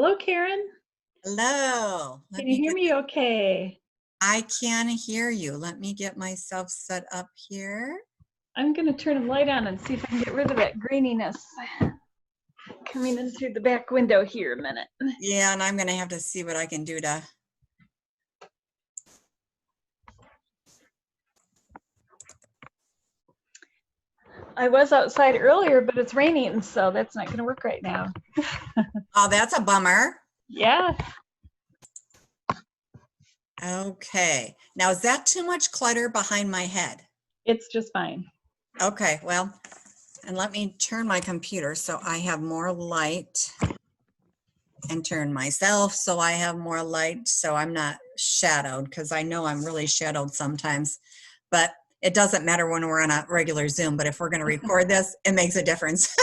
Hello, Karen. Hello. Can you hear me okay? I can hear you. Let me get myself set up here. I'm going to turn the light on and see if I can get rid of that graininess coming in through the back window here a minute. Yeah, and I'm going to have to see what I can do to. I was outside earlier, but it's raining, so that's not going to work right now. Oh, that's a bummer. Yeah. Okay. Now, is that too much clutter behind my head? It's just fine. Okay, well, and let me turn my computer so I have more light and turn myself so I have more light so I'm not shadowed, because I know I'm really shadowed sometimes. But it doesn't matter when we're on a regular Zoom, but if we're going to record this, it makes a difference.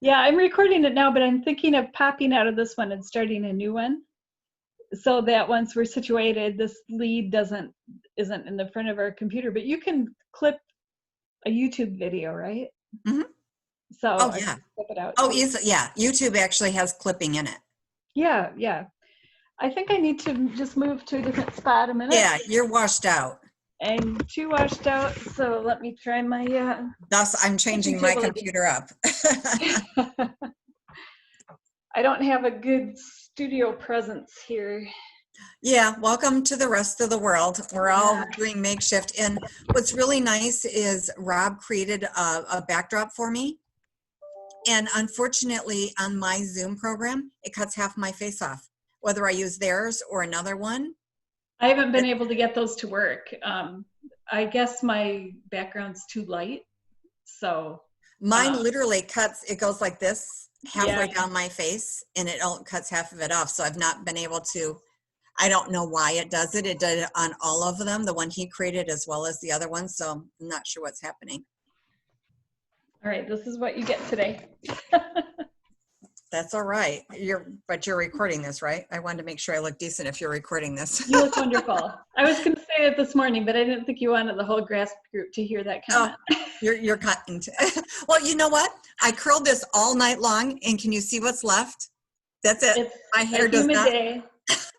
Yeah, I'm recording it now, but I'm thinking of popping out of this one and starting a new one, so that once we're situated, this lead isn't in the front of our computer. But you can clip a YouTube video, right? Mm-hmm. So Oh, I yeah. can clip it out. Oh, Too. yeah. YouTube actually has clipping in it. Yeah, yeah. I think I need to just move to a different spot a minute. Yeah, you're washed out. I'm too washed out, so let me try my Thus, I'm changing my computer up. I don't have a good studio presence here. Yeah, welcome to the rest of the world. We're all doing makeshift. And what's really nice is Rob created a backdrop for me. And unfortunately, on my Zoom program, it cuts half my face off, whether I use theirs or another one. I haven't been able to get those to work. I guess my background's too light, so. Mine literally cuts, it goes like this halfway Yeah. down my face, and it cuts half of it off. So I've not been able to, I don't know why it does it. It did it on all of them, the one he created as well as the other one. So I'm not sure what's happening. All right, this is what you get today. That's all right. But you're recording this, right? I wanted to make sure I look decent if you're recording this. You look wonderful. I was going to say it this morning, but I didn't think you wanted the whole grasp group to hear that comment. Oh, you're kind. Well, you know what? I curled this all night long, and can you see what's left? That's it. It's My hair a does humid not. day.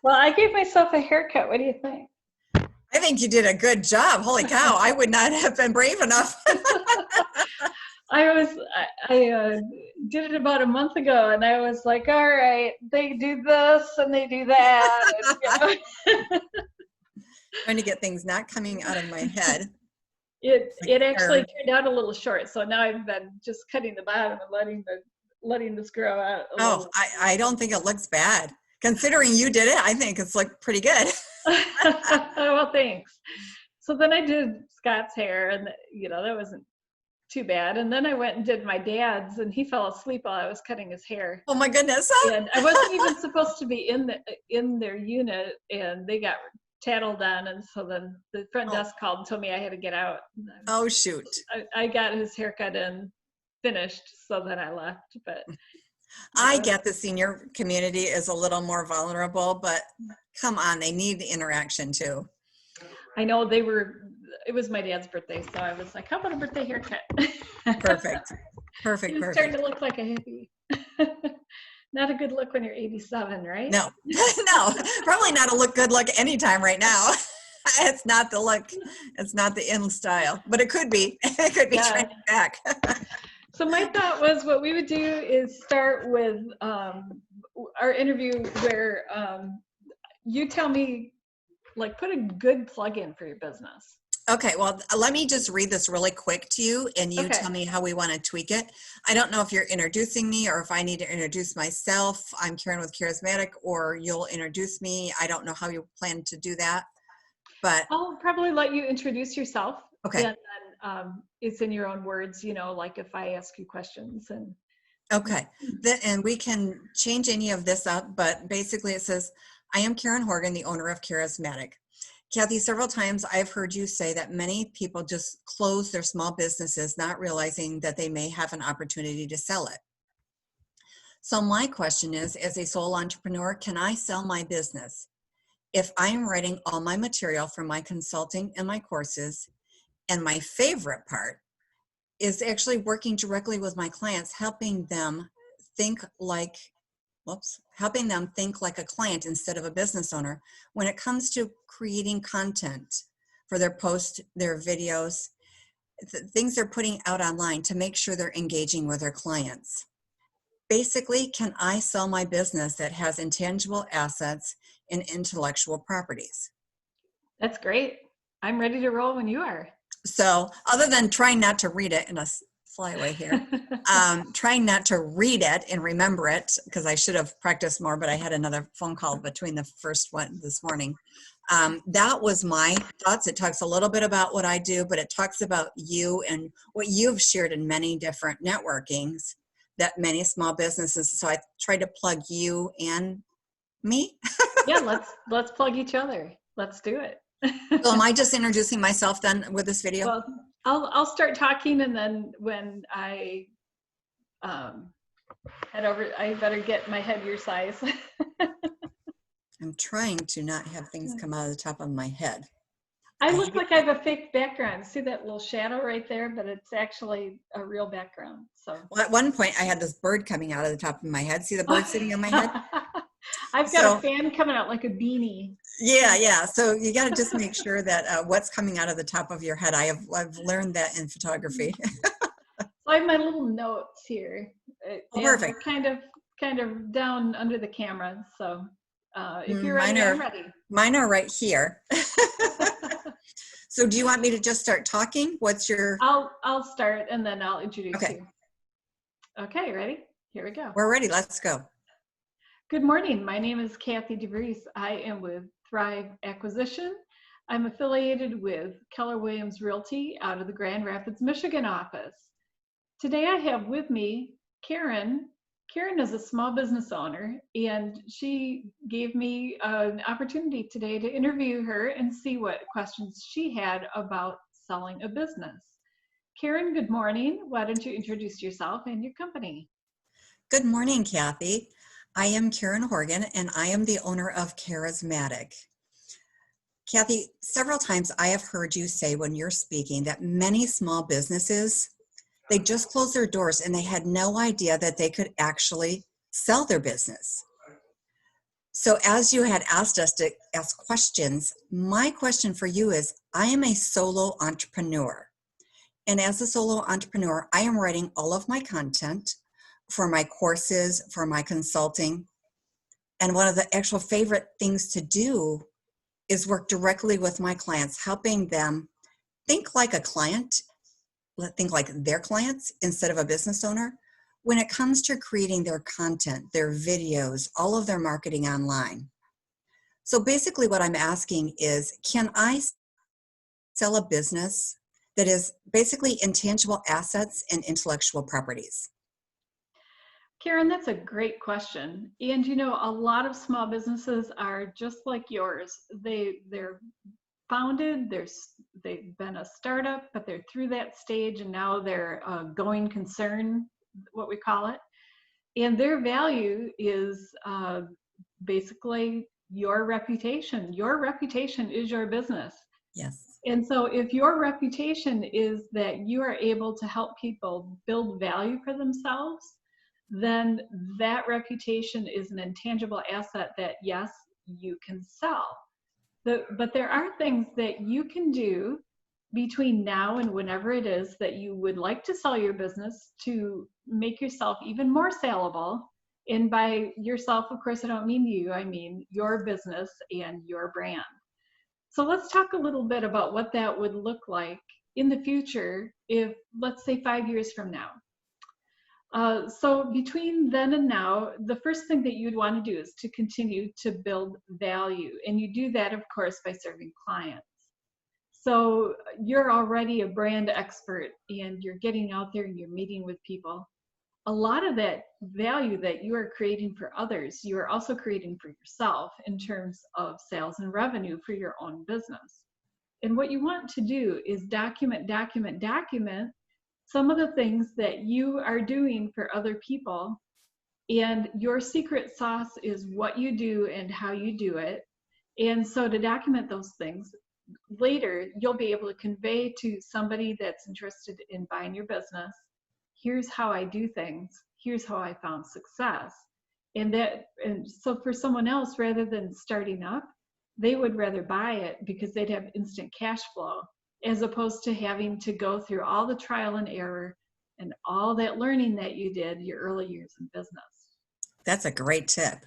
Well, I gave myself a haircut. What do you think? I think you did a good job. Holy cow! I would not have been brave enough. I did it about a month ago, and I was like, all right, they do this and they do that. And, Trying to get things not coming out of my head. It actually turned out a little short, so now I've been just cutting the bottom and letting this grow out. Oh, I don't think it looks bad. Considering you did it, I think it's looked pretty good. Well, thanks. So then I did Scott's hair, and that wasn't too bad. And then I went and did my dad's, and he fell asleep while I was cutting his hair. Oh my goodness! And I wasn't even supposed to be in their unit, and they got tattled on. And so then the front desk called and told me I had to get out. Oh shoot! I got his haircut and finished, so then I left. But I get the senior community is a little more vulnerable, but come on, they need the interaction too. I know it was my dad's birthday, so I was like, how about a birthday haircut? Perfect. He's starting to look like a hippie. Not a good look when you're 87, right? No, no, probably not a good look anytime right now. It's not the look. It's not the in style, but it could be. It could be trending back. So my thought was what we would do is start with our interview where you tell me, like, put a good plug-in for your business. Okay, well, let me just read this really quick to you, and you tell me how we want to tweak it. I don't know if you're introducing me or if I need to introduce myself. I'm Karen with Charismatic, or you'll introduce me. I don't know how you plan to do that, but I'll probably let you introduce yourself. Okay. And then it's in your own words, like if I ask you questions. And okay, and we can change any of this up, but basically it says, I am Karen Horgan, the owner of Charismatic. Kathy, several times I've heard you say that many people just close their small businesses, not realizing that they may have an opportunity to sell it. So my question is, as a sole entrepreneur, can I sell my business? If I'm writing all my material for my consulting and my courses, and my favorite part is actually working directly with my clients, helping them think like helping them think like a client instead of a business owner when it comes to creating content for their posts, their videos, things they're putting out online to make sure they're engaging with their clients. Basically, can I sell my business that has intangible assets and intellectual properties? That's great. I'm ready to roll when you are. So other than trying not to read it in a flyaway here, trying not to read it and remember it, because I should have practiced more, but I had another phone call between the first one this morning. That was my thoughts. It talks a little bit about what I do, but it talks about you and what you've shared in many different networkings that many small businesses. So I tried to plug you and me. Yeah, let's plug each other. Let's do it. So am I just introducing myself then with this video? Well, I'll start talking, and then when I head over, I better get my head your size. I'm trying to not have things come out of the top of my head. I look like I have a fake background. See that little shadow right there? But it's actually a real background. So well, at one point I had this bird coming out of the top of my head. See the bird sitting on my head? I've got a fan coming out like a beanie. Yeah. So you got to just make sure that what's coming out of the top of your head. I've learned that in photography. So I have my little notes here. Perfect. Kind of down under the camera. So if you're ready, I'm ready. Mine are right here. So do you want me to just start talking? What's your... I'll start and then I'll introduce you. Okay, ready? Here we go. We're ready. Let's go. Good morning. My name is Kathy DeVries. I am with Thrive Acquisition. I'm affiliated with Keller Williams Realty out of the Grand Rapids, Michigan office. Today I have with me Karen. Karen is a small business owner, and she gave me an opportunity today to interview her and see what questions she had about selling a business. Karen, good morning. Why don't you introduce yourself and your company? Good morning, Kathy. I am Karen Horgan, and I am the owner of Charismatic. Kathy, several times I have heard you say when you're speaking that many small businesses, they just closed their doors and they had no idea that they could actually sell their business. So as you had asked us to ask questions, my question for you is, I am a solo entrepreneur. And as a solo entrepreneur, I am writing all of my content for my courses, for my consulting. And one of the actual favorite things to do is work directly with my clients, helping them think like a client, think like their clients instead of a business owner when it comes to creating their content, their videos, all of their marketing online. So basically what I'm asking is, can I sell a business that is basically intangible assets and intellectual properties? Karen, that's a great question. And you know, a lot of small businesses are just like yours. They're founded, they've been a startup, but they're through that stage and now they're a going concern, what we call it. And their value is basically your reputation. Your reputation is your business. Yes. And so if your reputation is that you are able to help people build value for themselves, then that reputation is an intangible asset that, yes, you can sell. But there are things that you can do between now and whenever it is that you would like to sell your business to make yourself even more saleable. And by yourself, of course, I don't mean you, I mean your business and your brand. So let's talk a little bit about what that would look like in the future if, let's say, 5 years from now. So between then and now, the first thing that you'd want to do is to continue to build value. And you do that, of course, by serving clients. So you're already a brand expert and you're getting out there and you're meeting with people. A lot of that value that you are creating for others, you are also creating for yourself in terms of sales and revenue for your own business. And what you want to do is document some of the things that you are doing for other people. And your secret sauce is what you do and how you do it. And so to document those things, later you'll be able to convey to somebody that's interested in buying your business, here's how I do things, here's how I found success. And so for someone else, rather than starting up, they would rather buy it because they'd have instant cash flow, as opposed to having to go through all the trial and error and all that learning that you did your early years in business. That's a great tip.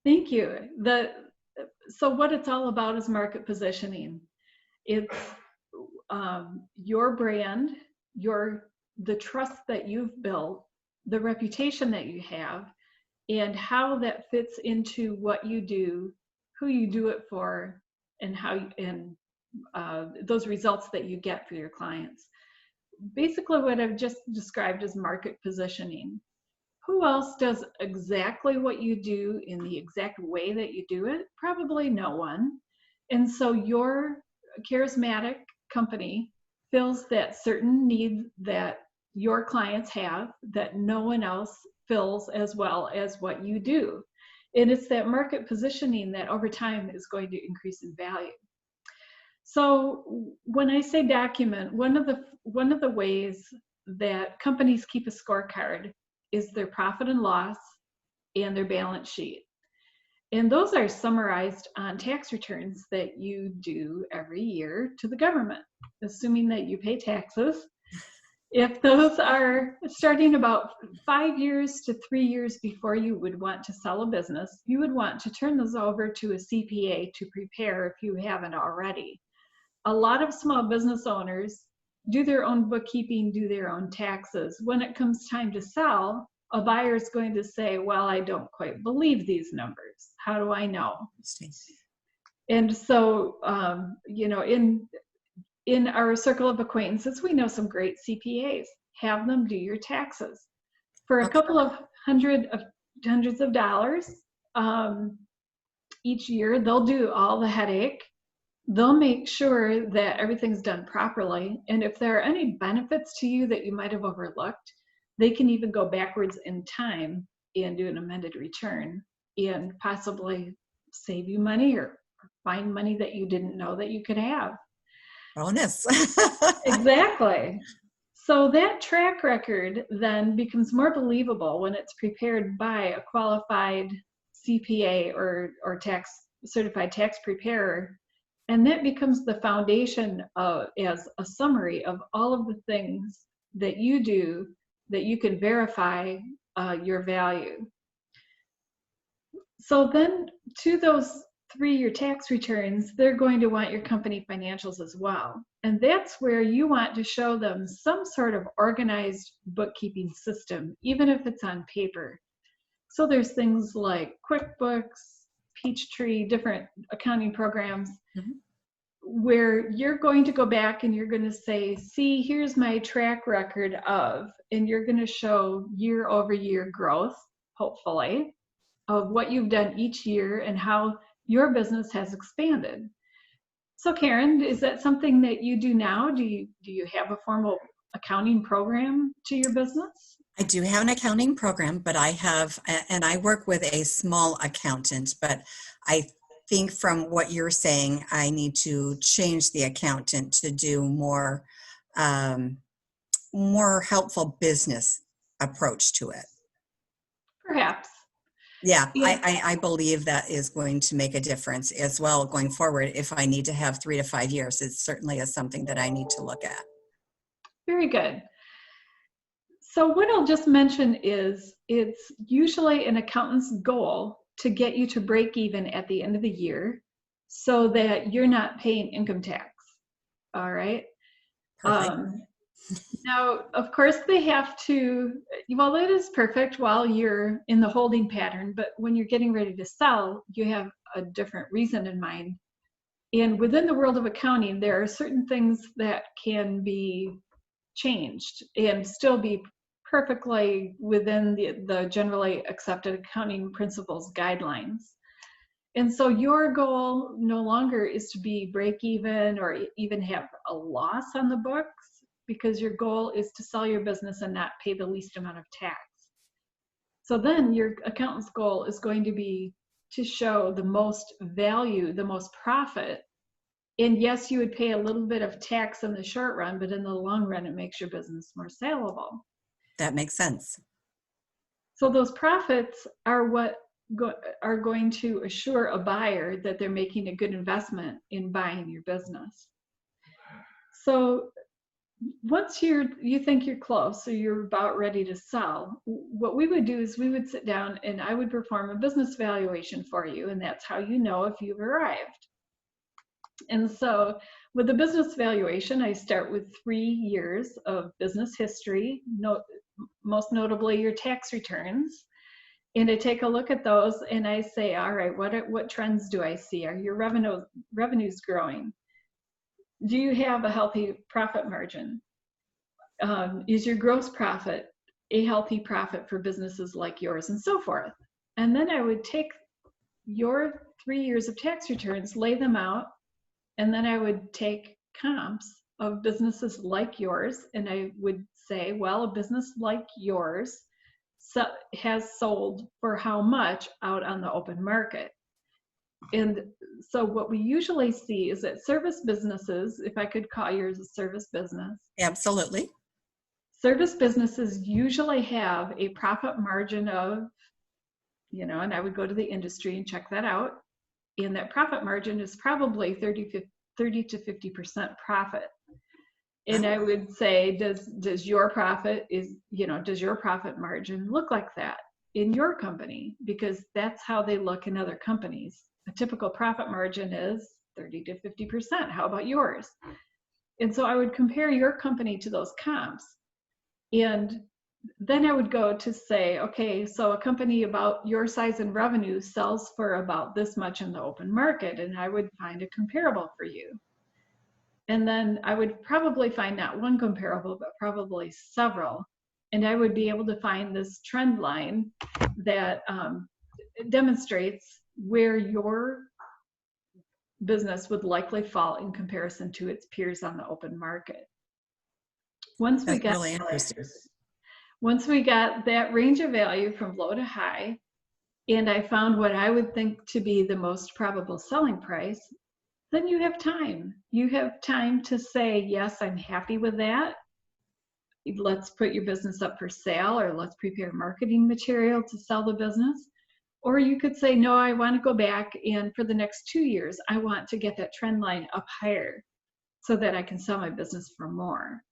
Thank you. So what it's all about is market positioning. It's your brand, the trust that you've built, the reputation that you have, and how that fits into what you do, who you do it for, and those results that you get for your clients. Basically, what I've just described as market positioning. Who else does exactly what you do in the exact way that you do it? Probably no one. And so your charismatic company fills that certain need that your clients have that no one else fills as well as what you do. And it's that market positioning that over time is going to increase in value. So when I say document, one of the ways that companies keep a scorecard is their profit and loss and their balance sheet. And those are summarized on tax returns that you do every year to the government, assuming that you pay taxes. If those are starting about 5 years to 3 years before you would want to sell a business, you would want to turn those over to a CPA to prepare if you haven't already. A lot of small business owners do their own bookkeeping, do their own taxes. When it comes time to sell, a buyer is going to say, well, I don't quite believe these numbers. How do I know? And so, in our circle of acquaintances, we know some great CPAs. Have them do your taxes for a couple of hundreds of dollars each year. They'll do all the headache. They'll make sure that everything's done properly. And if there are any benefits to you that you might have overlooked, they can even go backwards in time and do an amended return and possibly save you money or find money that you didn't know that you could have. Bonus. Exactly. So that track record then becomes more believable when it's prepared by a qualified CPA or certified tax preparer. And that becomes the foundation as a summary of all of the things that you do that you can verify your value. So then to those 3-year tax returns, they're going to want your company financials as well. And that's where you want to show them some sort of organized bookkeeping system, even if it's on paper. So there's things like QuickBooks, Peachtree, different accounting programs, where you're going to go back and you're going to say, see, here's my track record of, and you're going to show year-over-year growth, hopefully, of what you've done each year and how your business has expanded. So Karen, is that something that you do now? Do you have a formal accounting program to your business? I do have an accounting program, but I work with a small accountant, but I think from what you're saying, I need to change the accountant to do more helpful business approach to it. Perhaps. Yeah, I believe that is going to make a difference as well going forward. If I need to have 3 to 5 years, it certainly is something that I need to look at. Very good. So what I'll just mention is it's usually an accountant's goal to get you to break even at the end of the year so that you're not paying income tax. All right. Perfect. Now, of course, they have to, well, it is perfect while you're in the holding pattern, but when you're getting ready to sell, you have a different reason in mind. And within the world of accounting, there are certain things that can be changed and still be perfectly within the generally accepted accounting principles guidelines. And so your goal no longer is to be break even or even have a loss on the books, because your goal is to sell your business and not pay the least amount of tax. So then your accountant's goal is going to be to show the most value, the most profit. And yes, you would pay a little bit of tax in the short run, but in the long run, it makes your business more saleable. That makes sense. So those profits are what are going to assure a buyer that they're making a good investment in buying your business. So once you think you're close, so you're about ready to sell, what we would do is we would sit down and I would perform a business valuation for you, and that's how you know if you've arrived. And so with the business valuation, I start with 3 years of business history, most notably your tax returns. And I take a look at those and I say, all right, what trends do I see? Are your revenues growing? Do you have a healthy profit margin? Is your gross profit a healthy profit for businesses like yours, and so forth? And then I would take your 3 years of tax returns, lay them out, and then I would take comps of businesses like yours, and I would say, well, a business like yours has sold for how much out on the open market. And so what we usually see is that service businesses, if I could call yours a service business. Absolutely. Service businesses usually have a profit margin of, and I would go to the industry and check that out. And that profit margin is probably 30 to 50% profit. And I would say, does your profit margin look like that in your company? Because that's how they look in other companies. A typical profit margin is 30 to 50%. How about yours? And so I would compare your company to those comps. And then I would go to say, okay, so a company about your size and revenue sells for about this much in the open market, and I would find a comparable for you. And then I would probably find not one comparable, but probably several. And I would be able to find this trend line that demonstrates where your business would likely fall in comparison to its peers on the open market. Once we got really interesting. Once we got that range of value from low to high, and I found what I would think to be the most probable selling price, then you have time. You have time to say, yes, I'm happy with that. Let's put your business up for sale, or let's prepare marketing material to sell the business. Or you could say, no, I want to go back, and for the next 2 years, I want to get that trend line up higher so that I can sell my business for more.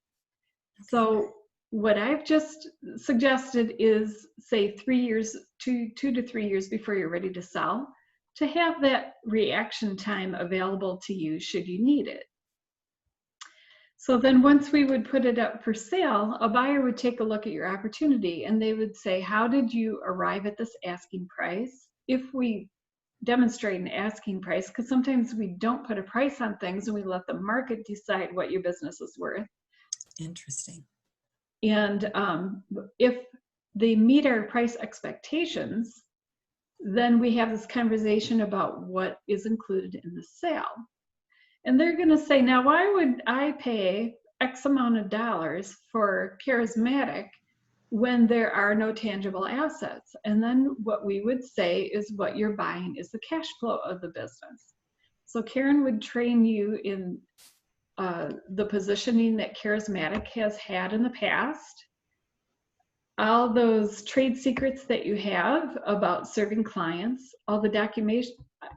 So what I've just suggested is, say, 3 years, 2 to 3 years before you're ready to sell, to have that reaction time available to you should you need it. So then once we would put it up for sale, a buyer would take a look at your opportunity and they would say, how did you arrive at this asking price? If we demonstrate an asking price, because sometimes we don't put a price on things and we let the market decide what your business is worth. Interesting. And if they meet our price expectations, then we have this conversation about what is included in the sale. And they're going to say, now, why would I pay X amount of dollars for Charismatic when there are no tangible assets? And then what we would say is, what you're buying is the cash flow of the business. So Karen would train you in the positioning that Charismatic has had in the past, all those trade secrets that you have about serving clients, all the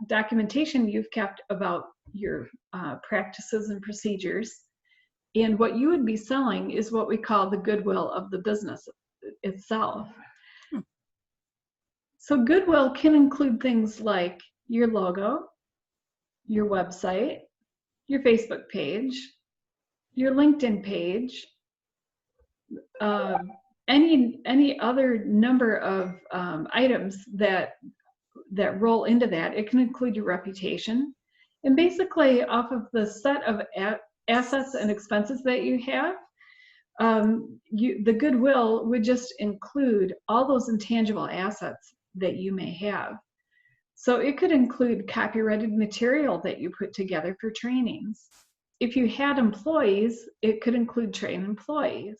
documentation you've kept about your practices and procedures. And what you would be selling is what we call the goodwill of the business itself. So goodwill can include things like your logo, your website, your Facebook page, your LinkedIn page, any other number of items that roll into that. It can include your reputation, and basically off of the set of assets and expenses that you have, the goodwill would just include all those intangible assets that you may have. So it could include copyrighted material that you put together for trainings. If you had employees, it could include trained employees.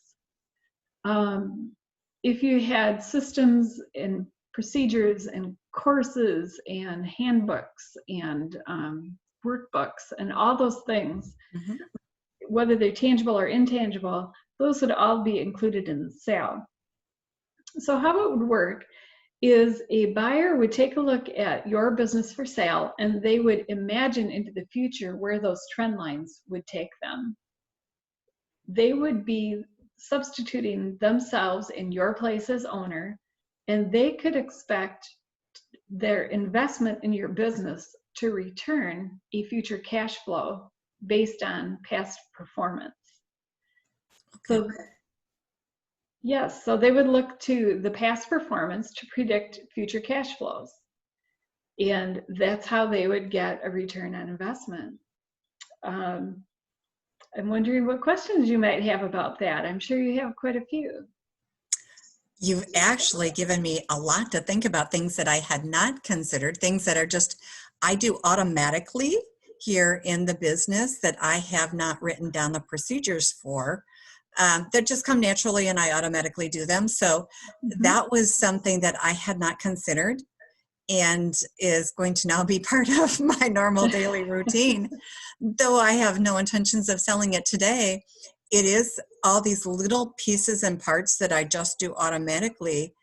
If you had systems and procedures and courses and handbooks and workbooks and all those things, whether they're tangible or intangible, those would all be included in the sale. So how it would work is a buyer would take a look at your business for sale and they would imagine into the future where those trend lines would take them. They would be substituting themselves in your place as owner, and they could expect their investment in your business to return a future cash flow based on past performance. Okay. So yes, so they would look to the past performance to predict future cash flows. And that's how they would get a return on investment. I'm wondering what questions you might have about that. I'm sure you have quite a few. You've actually given me a lot to think about, things that I had not considered, things that are just, I do automatically here in the business that I have not written down the procedures for. That just come naturally and I automatically do them. So that was something that I had not considered and is going to now be part of my normal daily routine. Though I have no intentions of selling it today, it is all these little pieces and parts that I just do automatically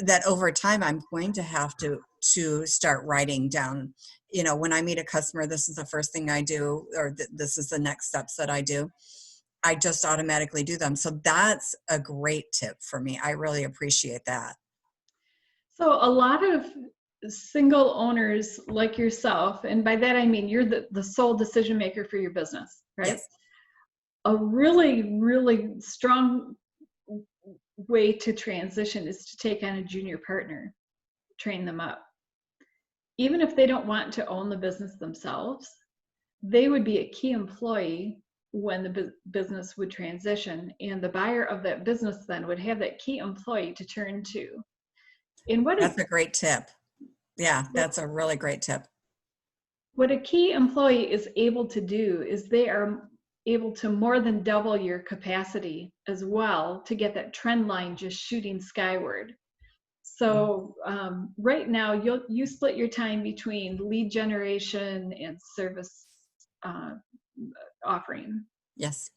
that over time I'm going to have to start writing down. You know, when I meet a customer, this is the first thing I do, or this is the next steps that I do. I just automatically do them. So that's a great tip for me. I really appreciate that. So a lot of single owners like yourself, and by that I mean you're the sole decision maker for your business, right? Yes. A really, really strong way to transition is to take on a junior partner, train them up. Even if they don't want to own the business themselves, they would be a key employee when the business would transition, and the buyer of that business then would have that key employee to turn to. And That's a great tip. Yeah, that's a really great tip. what a key employee is able to do is they are able to more than double your capacity as well to get that trend line just shooting skyward. So right now you split your time between lead generation and service offering. Yes.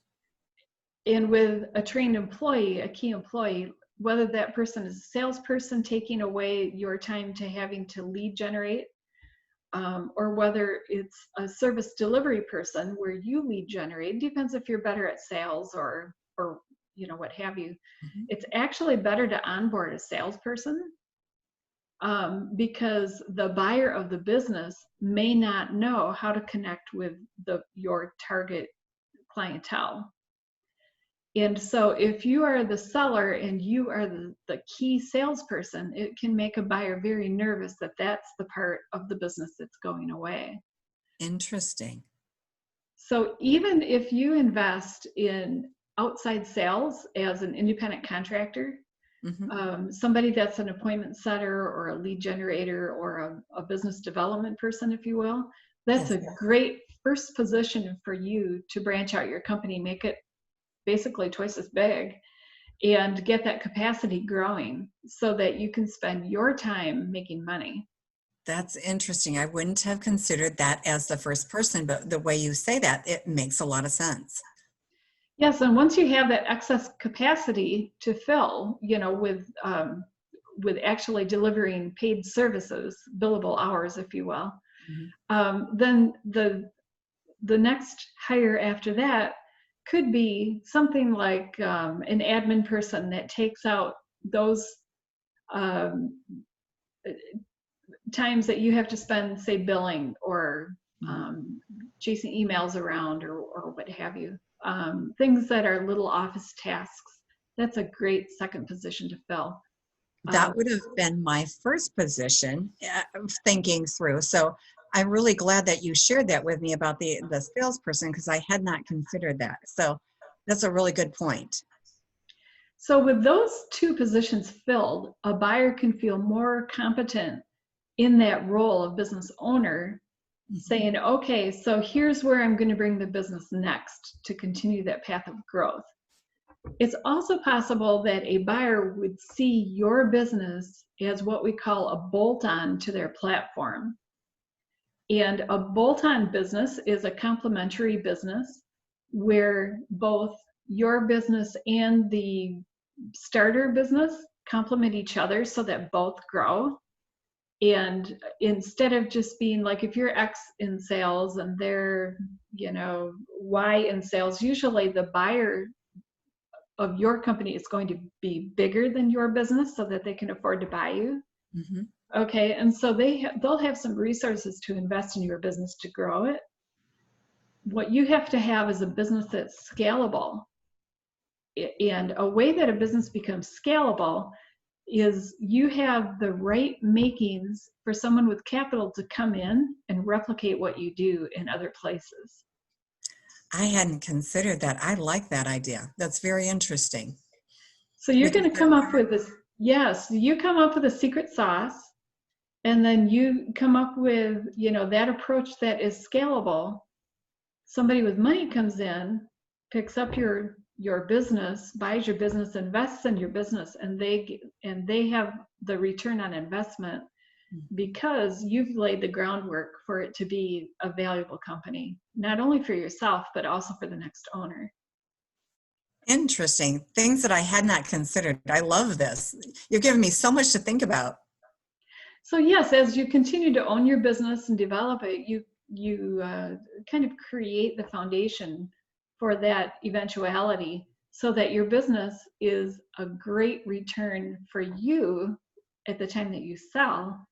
And with a trained employee, a key employee, whether that person is a salesperson taking away your time to having to lead generate, or whether it's a service delivery person where you lead generate, depends if you're better at sales or you know what have you. Mm-hmm. It's actually better to onboard a salesperson because the buyer of the business may not know how to connect with your target clientele. And so if you are the seller and you are the key salesperson, it can make a buyer very nervous that that's the part of the business that's going away. Interesting. So even if you invest in outside sales as an independent contractor, somebody that's an appointment setter or a lead generator or a business development person, if you will, that's a great first position for you to branch out your company, make it basically twice as big, and get that capacity growing so that you can spend your time making money. That's interesting. I wouldn't have considered that as the first person, but the way you say that, it makes a lot of sense. Yes, and once you have that excess capacity to fill, you know, with actually delivering paid services, billable hours, if you will, then the next hire after that could be something like an admin person that takes out those times that you have to spend, say, billing or chasing emails around or what have you. Things that are little office tasks. That's a great second position to fill. That would have been my first position thinking through. So I'm really glad that you shared that with me about the salesperson because I had not considered that. So that's a really good point. So with those two positions filled, a buyer can feel more competent in that role of business owner, saying, okay, so here's where I'm going to bring the business next to continue that path of growth. It's also possible that a buyer would see your business as what we call a bolt-on to their platform. And a bolt-on business is a complementary business where both your business and the starter business complement each other so that both grow. And instead of just being like, if you're X in sales and they're, Y in sales, usually the buyer of your company is going to be bigger than your business so that they can afford to buy you. Mhm. Okay, and so they'll have some resources to invest in your business to grow it. What you have to have is a business that's scalable. And a way that a business becomes scalable is you have the right makings for someone with capital to come in and replicate what you do in other places. I hadn't considered that. I like that idea. That's very interesting. So you're Because going to they're come up with this, yes, you come up with a secret sauce, and then you come up with, that approach that is scalable. Somebody with money comes in, picks up your business, buys your business, invests in your business, and they have the return on investment because you've laid the groundwork for it to be a valuable company, not only for yourself, but also for the next owner. interesting. Things that I had not considered. I love this. You've given me so much to think about. So yes, as you continue to own your business and develop it, you kind of create the foundation for that eventuality so that your business is a great return for you at the time that you sell,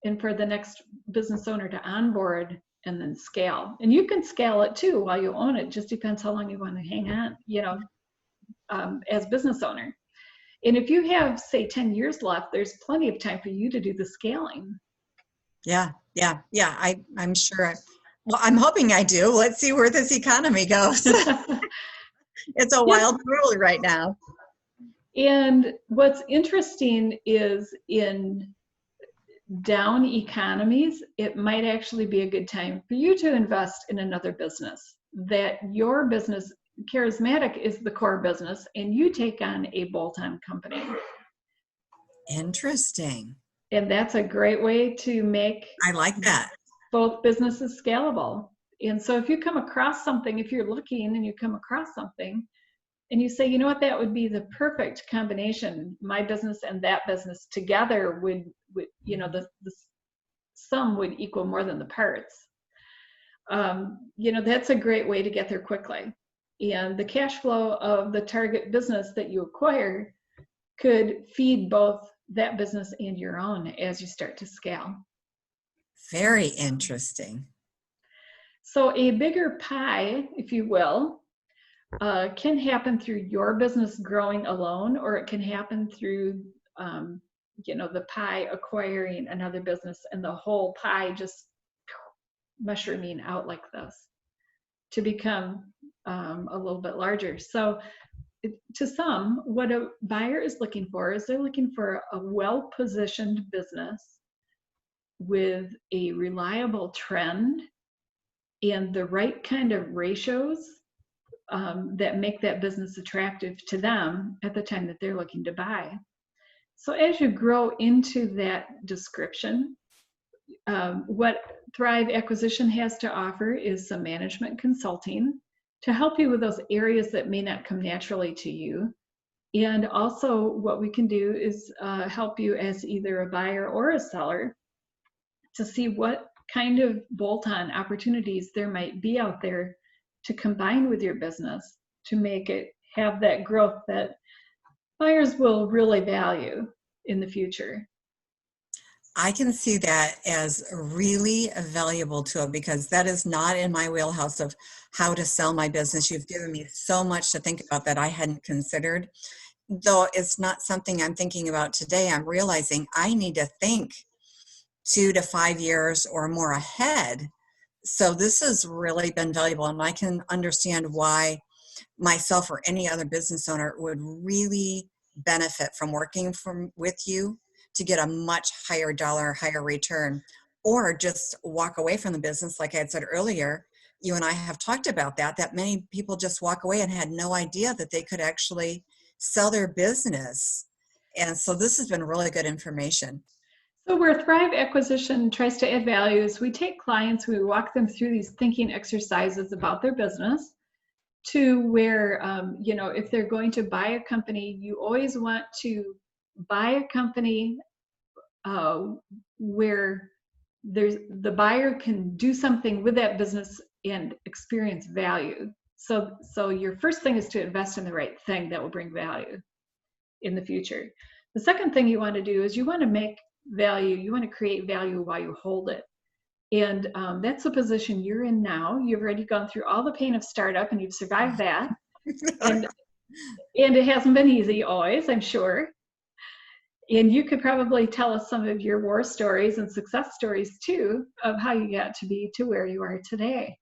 and for the next business owner to onboard and then scale. And you can scale it too while you own it. Just depends how long you want to hang on, as business owner. And if you have, say, 10 years left, there's plenty of time for you to do the scaling. Yeah. I'm sure. Well, I'm hoping I do. Let's see where this economy goes. It's a Yep. wild world right now. And what's interesting is in down economies, it might actually be a good time for you to invest in another business. That your business, Charismatic, is the core business, and you take on a bolt-on company. Interesting. And that's a great way to make I like that. both businesses scalable. And so if you come across something, if you're looking and you come across something and you say, you know what, that would be the perfect combination, my business and that business together would the sum would equal more than the parts. That's a great way to get there quickly. And the cash flow of the target business that you acquire could feed both that business and your own as you start to scale. Very interesting. So a bigger pie, if you will, can happen through your business growing alone, or it can happen through, the pie acquiring another business and the whole pie just mushrooming out like this to become a little bit larger. So to some, what a buyer is looking for is they're looking for a well-positioned business with a reliable trend and the right kind of ratios that make that business attractive to them at the time that they're looking to buy. So as you grow into that description, what Thrive Acquisition has to offer is some management consulting to help you with those areas that may not come naturally to you. And also what we can do is help you as either a buyer or a seller to see what kind of bolt-on opportunities there might be out there to combine with your business to make it have that growth that buyers will really value in the future. I can see that as really a valuable tool because that is not in my wheelhouse of how to sell my business. You've given me so much to think about that I hadn't considered. Though it's not something I'm thinking about today, I'm realizing I need to think 2 to 5 years or more ahead. So this has really been valuable, and I can understand why myself or any other business owner would really benefit from working with you to get a much higher dollar, higher return, or just walk away from the business. Like I had said earlier, you and I have talked about that many people just walk away and had no idea that they could actually sell their business. And so this has been really good information. So where Thrive Acquisition tries to add value is we take clients, we walk them through these thinking exercises about their business to where, if they're going to buy a company, you always want to buy a company uh, where the buyer can do something with that business and experience value. So your first thing is to invest in the right thing that will bring value in the future. The second thing you want to do is you want to make value, you want to create value while you hold it. And that's the position you're in now. You've already gone through all the pain of startup and you've survived that. And it hasn't been easy always, I'm sure. And you could probably tell us some of your war stories and success stories too of how you got to be to where you are today.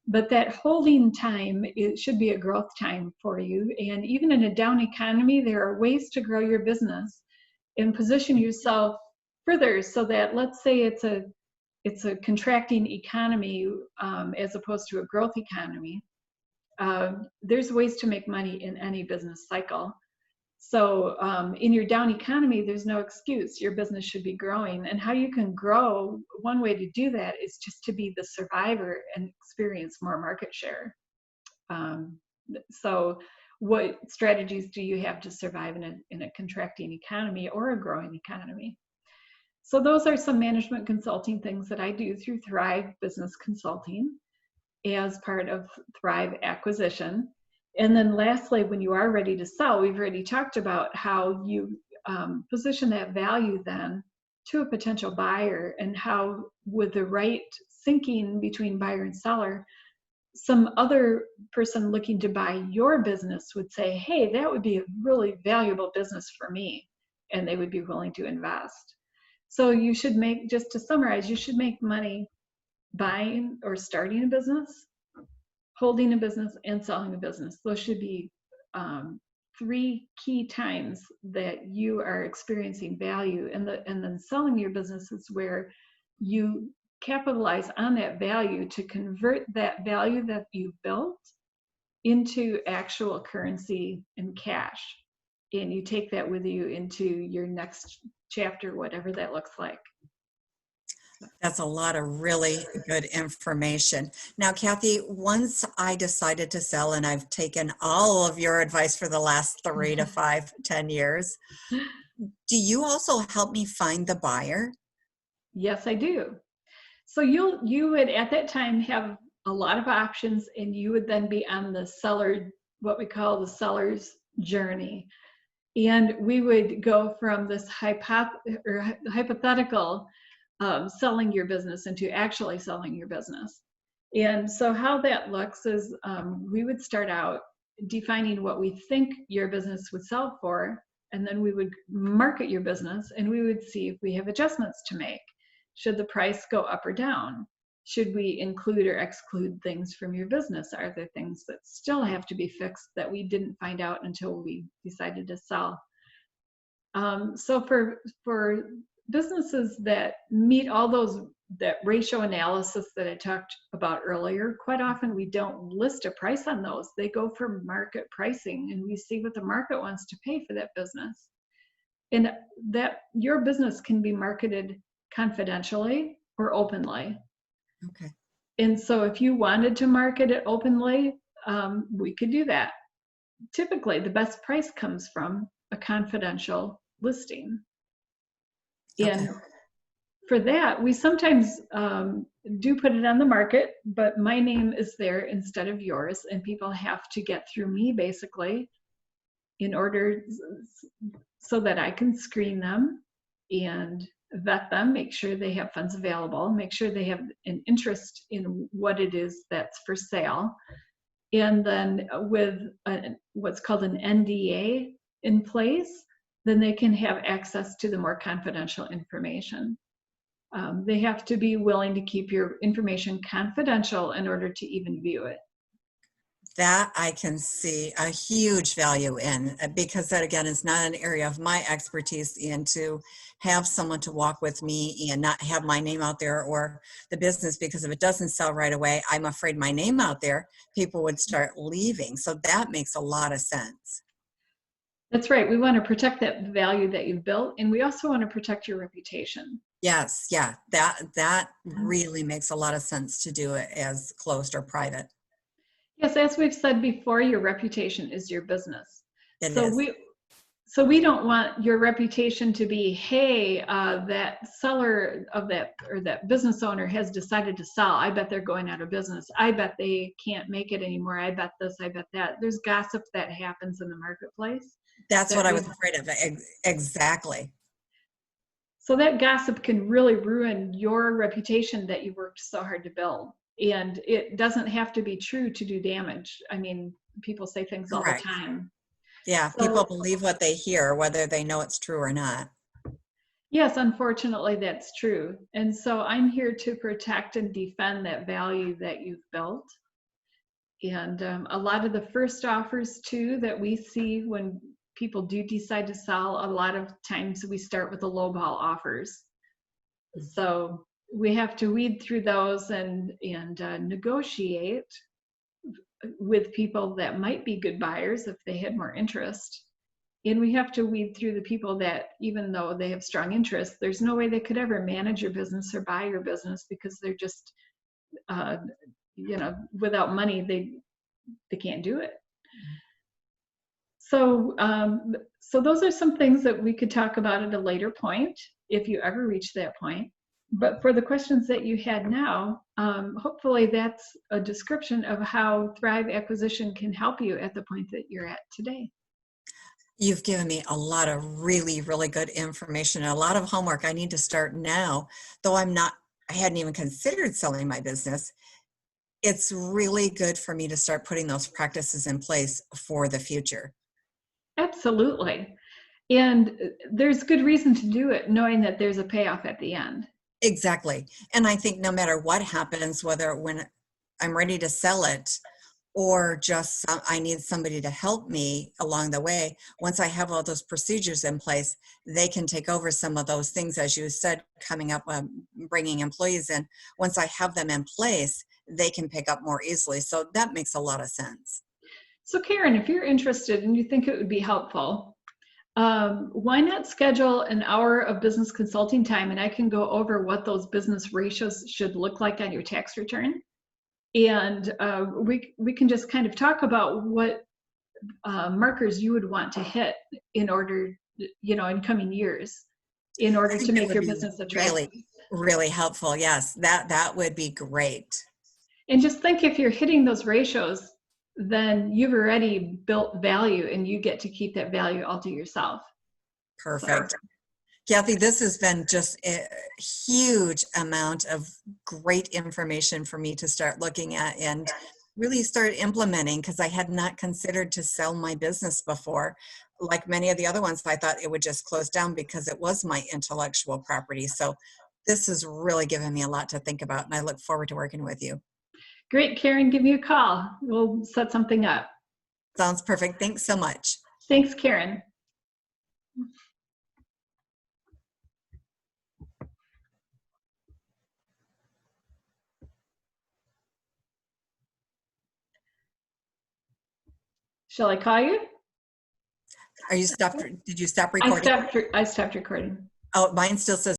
But that holding time, it should be a growth time for you. And even in a down economy, there are ways to grow your business and position yourself further so that, let's say it's a contracting economy as opposed to a growth economy. There's ways to make money in any business cycle. So in your down economy, there's no excuse. Your business should be growing. And how you can grow, one way to do that is just to be the survivor and experience more market share. So what strategies do you have to survive in a contracting economy or a growing economy? So those are some management consulting things that I do through Thrive Business Consulting as part of Thrive Acquisition. And then lastly, when you are ready to sell, we've already talked about how you position that value then to a potential buyer, and how with the right syncing between buyer and seller, some other person looking to buy your business would say, hey, that would be a really valuable business for me, and they would be willing to invest. So you should make, just to summarize, you should make money buying or starting a business, holding a business, and selling a business. Those should be 3 key times that you are experiencing value. And then selling your business is where you capitalize on that value to convert that value that you built into actual currency and cash. And you take that with you into your next chapter, whatever that looks like. That's a lot of really good information. Now, Kathy, once I decided to sell, and I've taken all of your advice for the last 3 to 5, 10 years, do you also help me find the buyer? Yes, I do. So you would at that time have a lot of options, and you would then be on the seller, what we call the seller's journey. And we would go from this hypothetical selling your business into actually selling your business. And so how that looks is we would start out defining what we think your business would sell for, and then we would market your business, and we would see if we have adjustments to make. Should the price go up or down? Should we include or exclude things from your business? Are there things that still have to be fixed that we didn't find out until we decided to sell? So for businesses that meet all those, that ratio analysis that I talked about earlier, quite often we don't list a price on those. They go for market pricing, and we see what the market wants to pay for that business. And that your business can be marketed confidentially or openly. Okay. And so if you wanted to market it openly, we could do that. Typically, the best price comes from a confidential listing. Okay. And for that, we sometimes do put it on the market, but my name is there instead of yours, and people have to get through me basically in order so that I can screen them and vet them, make sure they have funds available, make sure they have an interest in what it is that's for sale. And then with what's called an NDA in place, then they can have access to the more confidential information. They have to be willing to keep your information confidential in order to even view it. That I can see a huge value in, because that again is not an area of my expertise, and to have someone to walk with me and not have my name out there or the business, because if it doesn't sell right away, I'm afraid my name out there, people would start leaving. So that makes a lot of sense. That's right. We want to protect that value that you've built, and we also want to protect your reputation. Yes, yeah, that really makes a lot of sense to do it as closed or private. Yes, as we've said before, your reputation is your business. It So is. So we don't want your reputation to be, hey, that seller of that, or that business owner has decided to sell. I bet they're going out of business. I bet they can't make it anymore. I bet this, I bet that. There's gossip that happens in the marketplace. That's That what I we, was afraid of. Exactly. so that gossip can really ruin your reputation that you worked so hard to build. And it doesn't have to be true to do damage. I mean, people say things all the Correct. time. Yeah, people So believe what they hear, whether they know it's true or not. yes, unfortunately, that's true. And so I'm here to protect and defend that value that you've built. And a lot of the first offers, too, that we see when people do decide to sell, a lot of times we start with the lowball offers. So we have to weed through those and negotiate with people that might be good buyers if they had more interest. And we have to weed through the people that, even though they have strong interest, there's no way they could ever manage your business or buy your business because they're just, uh, without money, they can't do it. So those are some things that we could talk about at a later point, if you ever reach that point. But for the questions that you had now, hopefully that's a description of how Thrive Acquisition can help you at the point that you're at today. You've given me a lot of really, really good information and a lot of homework. I need to start now, though I hadn't even considered selling my business. It's really good for me to start putting those practices in place for the future. Absolutely. And there's good reason to do it, knowing that there's a payoff at the end. Exactly. And I think no matter what happens, whether when I'm ready to sell it or just I need somebody to help me along the way, once I have all those procedures in place, they can take over some of those things, as you said, coming up, bringing employees in. Once I have them in place, they can pick up more easily. So that makes a lot of sense. So Karen, if you're interested and you think it would be helpful, why not schedule an hour of business consulting time, and I can go over what those business ratios should look like on your tax return. And we can just kind of talk about what markers you would want to hit in order, in coming years, in I order to think that make would your be business attractive. really, really helpful. Yes, that would be great. And just think, if you're hitting those ratios, then you've already built value and you get to keep that value all to yourself. So Perfect. Kathy, this has been just a huge amount of great information for me to start looking at and really start implementing, because I had not considered to sell my business before. Like many of the other ones, I thought it would just close down because it was my intellectual property. So this has really given me a lot to think about, and I look forward to working with you. great, Karen, give me a call. We'll set something up. Sounds perfect. Thanks so much. Thanks, Karen. Shall I call you? Are you stopped? Did you stop I recording? stopped. I stopped recording. Oh, mine still says